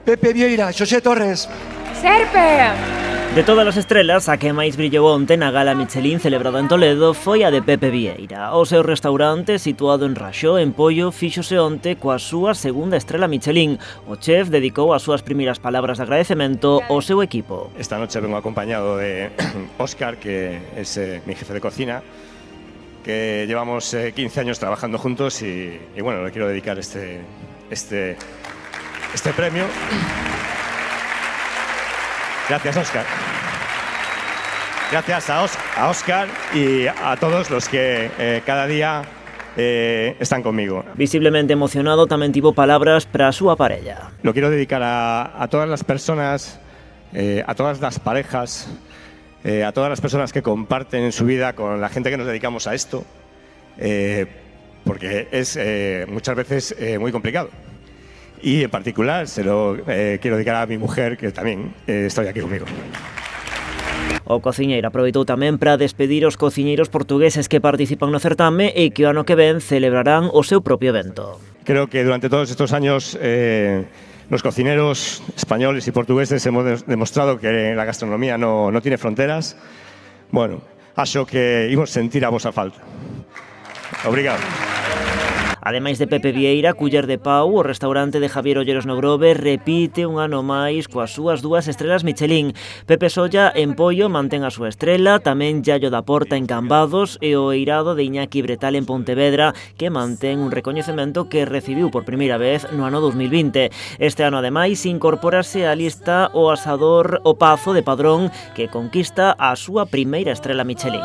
Pepe Vieira, Xosé Torres. Serpe! De todas as estrelas, a que máis brillou onte na gala Michelin celebrada en Toledo foi a de Pepe Vieira. O seu restaurante, situado en Raxó, en Pollo, fíxose onte coa súa segunda estrela Michelin. O chef dedicou as súas primeiras palabras de agradecemento ao seu equipo. Esta noche vengo acompañado de Óscar, que es mi jefe de cocina, que llevamos 15 años trabajando juntos y bueno, le quiero dedicar este premio. Gracias, Óscar. Gracias a Óscar y a todos los que cada día están conmigo. Visiblemente emocionado, tamén tivo palabras para a súa parella. Lo quiero dedicar a todas las personas, a todas las parejas, a todas las personas que comparten su vida con la gente que nos dedicamos a esto, porque es muchas veces muy complicado. Y en particular se lo quiero dedicar a mi mujer, que también está aquí conmigo. O cociñeiro aproveitou tamén para despedir os cociñeiros portugueses que participan no certame e que o ano que ven celebrarán o seu propio evento. Creo que durante todos estos años los cocineros españoles y portugueses hemos demostrado que la gastronomía no tiene fronteras. Bueno, acho que imos sentir a vosa falta. Obrigado. Ademais de Pepe Vieira, Culler de Pau, o restaurante de Javier Olleros no Grove repite un ano máis coas súas 2 estrelas Michelin. Pepe Solla en Pollo mantén a súa estrela, tamén Yayo da Porta en Cambados e o Eirado de Iñaki Bretal en Pontevedra, que mantén un recoñecemento que recibiu por primeira vez no ano 2020. Este ano, ademais, incorpórase á lista o asador O Pazo de Padrón, que conquista a súa primeira estrela Michelin.